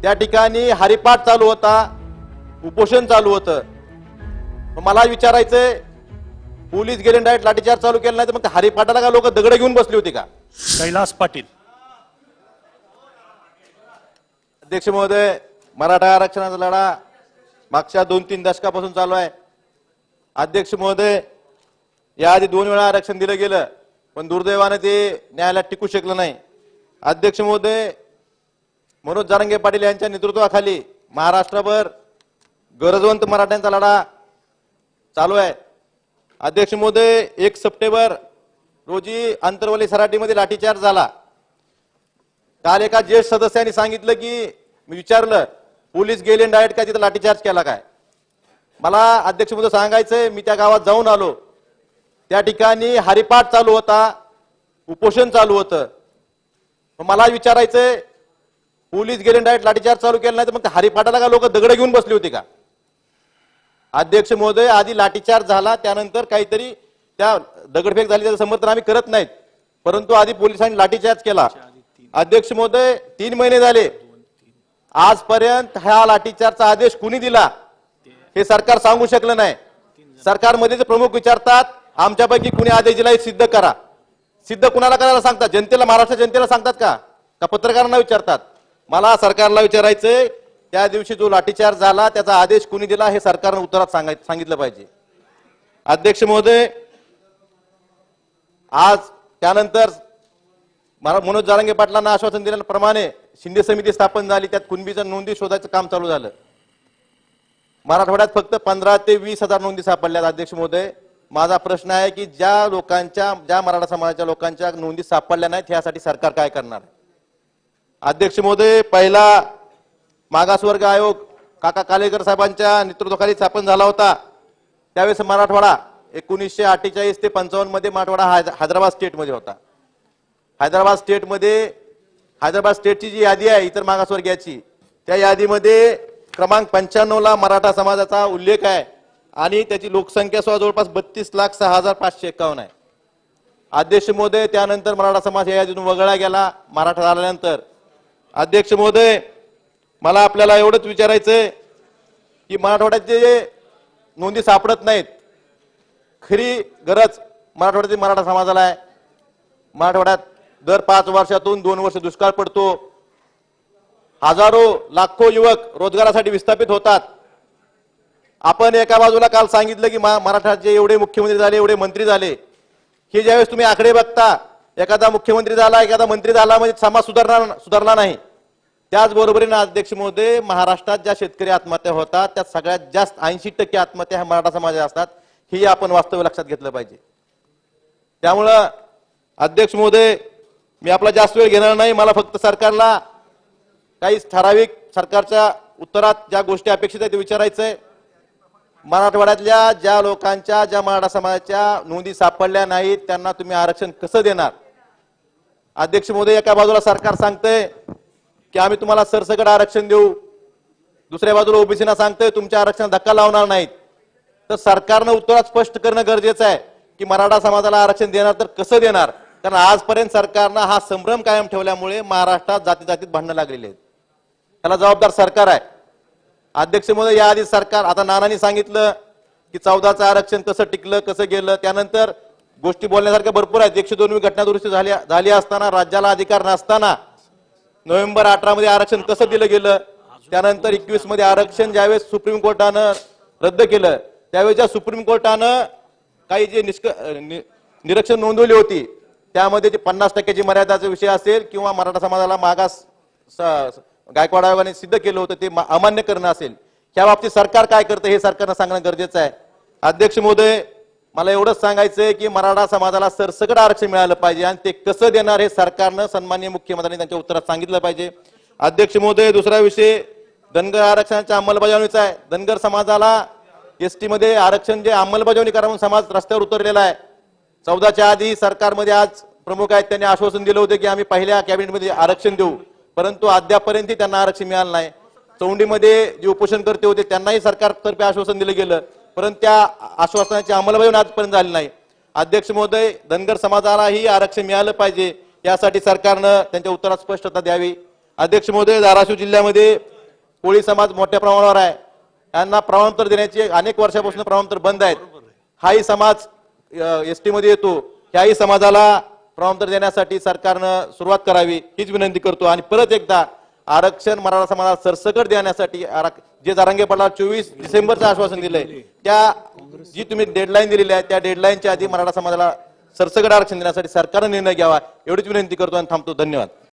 त्या ठिकाणी हरिपाठ चालू होता, उपोषण चालू होतं। मला विचारायचंय, पोलीस गेले डायरेक्ट लाठीचार्ज चालू केला नाही तर मग हरिपाठाला का लोक दगड घेऊन बसली होती का? कैलास पाटील। अध्यक्ष महोदय, मराठा आरक्षणाचा लढा मागच्या 2-3 दशकापासून चालू आहे। अध्यक्ष महोदय, याआधी 2 वेळा आरक्षण दिलं गेलं पण दुर्दैवाने ते न्यायालयात टिकू शकलं नाही। अध्यक्ष महोदय, मनोज जरांगे पाटील यांच्या नेतृत्वाखाली महाराष्ट्रभर गरजवंत मराठ्यांचा लढा चालू आहे। अध्यक्ष महोदय, 1 सप्टेंबर रोजी अंतरवली सराटीमध्ये लाठीचार्ज झाला। काल एका ज्येष्ठ सदस्यांनी सांगितलं की मी विचारलं पोलीस गेले डायरेक्ट काय तिथं लाठीचार्ज केला काय? मला अध्यक्ष महोदय सांगायचंय, मी त्या गावात जाऊन आलो, त्या ठिकाणी हरिपाठ चालू होता, उपोषण चालू होतं। मला विचारायचंय, पोलीस गेले डायरेक्ट लाठीचार्ज चालू केला नाही तर मग हरिपाठाला का लोक दगड घेऊन बसली होती का? अध्यक्ष महोदय, आधी लाठीचार्ज झाला, त्यानंतर काहीतरी त्या दगडफेक झाली, त्याचं समर्थन आम्ही करत नाहीत, परंतु आधी पोलिसांनी लाठीचार्ज केला। अध्यक्ष महोदय, 3 महिने झाले, आजपर्यंत हा लाठीचार्जचा आदेश कुणी दिला हे सरकार सांगू शकलं नाही। सरकारमध्येच प्रमुख विचारतात, आमच्यापैकी कुणी आदेश दिला हे सिद्ध करा। सिद्ध कुणाला करायला सांगतात? जनतेला, महाराष्ट्र जनतेला सांगतात का पत्रकारांना विचारतात? मला सरकारला विचारायचंय, त्या दिवशी जो लाठीचार्ज झाला त्याचा आदेश कुणी दिला हे सरकारने उत्तरात सांगितलं पाहिजे। अध्यक्ष महोदय, आज त्यानंतर मनोज जरांगे पाटलांना आश्वासन दिल्याप्रमाणे शिंदे समिती स्थापन झाली, त्यात कुणबीच्या नोंदी शोधायचं काम चालू झालं। मराठवाड्यात फक्त 15 ते 20 हजार नोंदी सापडल्यात। अध्यक्ष महोदय, माझा प्रश्न आहे की ज्या मराठा समाजाच्या लोकांच्या नोंदी सापडल्या नाहीत यासाठी सरकार काय करणार? अध्यक्ष महोदय, पहिला मागासवर्ग आयोग काका कालेकर साहेबांच्या नेतृत्वाखाली स्थापन झाला होता। त्यावेळेस मराठवाडा 1948 ते 55 मध्ये मराठवाडा हैदराबाद स्टेटमध्ये होता। हैदराबाद स्टेटची जी यादी आहे इतर मागासवर्गीयाची, त्या यादीमध्ये क्रमांक 95 ला मराठा समाजाचा उल्लेख आहे आणि त्याची लोकसंख्या जवळपास 32,06,551 आहे। अध्यक्ष महोदय, त्यानंतर मराठा समाज या यादीतून वगळला गेला मराठा झाल्यानंतर। अध्यक्ष महोदय, मला आपल्याला एवढंच विचारायचंय की मराठवाड्यात जे नोंदी सापडत नाहीत, खरी गरज मराठवाड्यातील मराठा समाजाला आहे। मराठवाड्यात दर 5 वर्षातून 2 वर्ष दुष्काळ पडतो, हजारो लाखो युवक रोजगारासाठी विस्थापित होतात। आपण एका बाजूला काल सांगितलं की मराठाचे एवढे मुख्यमंत्री झाले, एवढे मंत्री झाले, हे ज्यावेळेस तुम्ही आकडे बघता, एखादा मुख्यमंत्री झाला, एखादा मंत्री झाला म्हणजे समाज सुधारला नाही। त्याचबरोबरीने अध्यक्ष महोदय, महाराष्ट्रात ज्या शेतकरी आत्महत्या होतात त्यात सगळ्यात जास्त 80% आत्महत्या ह्या मराठा समाजात असतात, ही आपण वास्तव लक्षात घेतलं पाहिजे। त्यामुळं अध्यक्ष महोदय, मी आपला जास्त वेळ घेणार नाही, मला फक्त सरकारला काही ठराविक सरकारच्या उत्तरात ज्या गोष्टी अपेक्षित आहेत ते विचारायचंय। मराठवाड्यातल्या ज्या लोकांच्या, ज्या मराठा समाजाच्या नोंदी सापडल्या नाहीत त्यांना तुम्ही आरक्षण कसं देणार? अध्यक्ष महोदय, एका बाजूला सरकार सांगतंय की आम्ही तुम्हाला सरसकट आरक्षण देऊ, दुसऱ्या बाजूला ओबीसीना सांगतंय तुमच्या आरक्षणाला धक्का लावणार नाहीत। तर सरकारनं उत्तरात स्पष्ट करणं गरजेचं आहे की मराठा समाजाला आरक्षण देणार तर कसं देणार? कारण आजपर्यंत सरकारनं हा संभ्रम कायम ठेवल्यामुळे महाराष्ट्रात जातीजातीत भांडणं लागलेली आहेत, त्याला जबाबदार सरकार आहे। अध्यक्ष महोदय, याआधी सरकार, आता नानांनी सांगितलं की 14चं आरक्षण कसं टिकलं, कसं गेलं, त्यानंतर गोष्टी बोलण्यासारख्या भरपूर आहेत। 102वी घटना दुरुस्ती झाली असताना, राज्याला अधिकार नसताना नोव्हेंबर 18 मध्ये आरक्षण कसं दिलं गेलं, त्यानंतर 21 मध्ये आरक्षण ज्यावेळेस सुप्रीम कोर्टानं रद्द केलं त्यावेळेच्या सुप्रीम कोर्टानं काही जे निरीक्षण नोंदवली होती त्यामध्ये जे 50% मर्यादाचा विषय असेल किंवा मराठा समाजाला मागास गायकवाड आयोगाने सिद्ध केलं होतं ते अमान्य करणं असेल, त्या बाबतीत सरकार काय करतं हे सरकारनं सांगणं गरजेचं आहे। अध्यक्ष महोदय, मला एवढंच सांगायचंय की मराठा समाजाला सरसकट आरक्षण मिळालं पाहिजे आणि ते कसं देणार हे सरकारनं सन्माननीय मुख्यमंत्र्यांनी त्यांच्या उत्तरात सांगितलं पाहिजे। अध्यक्ष महोदय, दुसरा विषय धनगर आरक्षणाच्या अंमलबजावणीचा आहे। धनगर समाजाला एसटी मध्ये आरक्षण जे अंमलबजावणी करा म्हणून समाज रस्त्यावर उतरलेला आहे। 14च्या आधी सरकारमध्ये आज प्रमुख आहेत, त्यांनी आश्वासन दिलं होतं की आम्ही पहिल्या कॅबिनेटमध्ये आरक्षण देऊ, परंतु अद्यापर्यंत त्यांना आरक्षण मिळालं नाही। चौंडीमध्ये जे उपोषणकर्ते होते त्यांनाही सरकारतर्फे आश्वासन दिलं गेलं, परंतु त्या आश्वासनाची अंमलबजावणी आजपर्यंत झाली नाही। अध्यक्ष महोदय, धनगर समाजालाही आरक्षण मिळालं पाहिजे यासाठी सरकारनं त्यांच्या उत्तरात स्पष्टता द्यावी। अध्यक्ष महोदय, धाराशिव जिल्ह्यामध्ये कोळी समाज मोठ्या प्रमाणावर आहे, यांना प्रमाणपत्र देण्याची अनेक वर्षापासून प्रमाणपत्र बंद आहेत. हाही समाज एसटी मध्ये येतो, ह्याही समाजाला प्रमाणपत्र देण्यासाठी सरकारनं सुरुवात करावी हीच विनंती करतो. आणि परत एकदा आरक्षण मराठा समाजाला सरसकट देण्यासाठी जे जरांगे पाटला 24 डिसेंबरचं आश्वासन दिलंय, त्या जी तुम्ही डेडलाईन दिलेली आहे त्या डेडलाईनच्या आधी मराठा समाजाला सरसकट आरक्षण देण्यासाठी सरकारने निर्णय घ्यावा एवढीच विनंती करतो आणि थांबतो. धन्यवाद.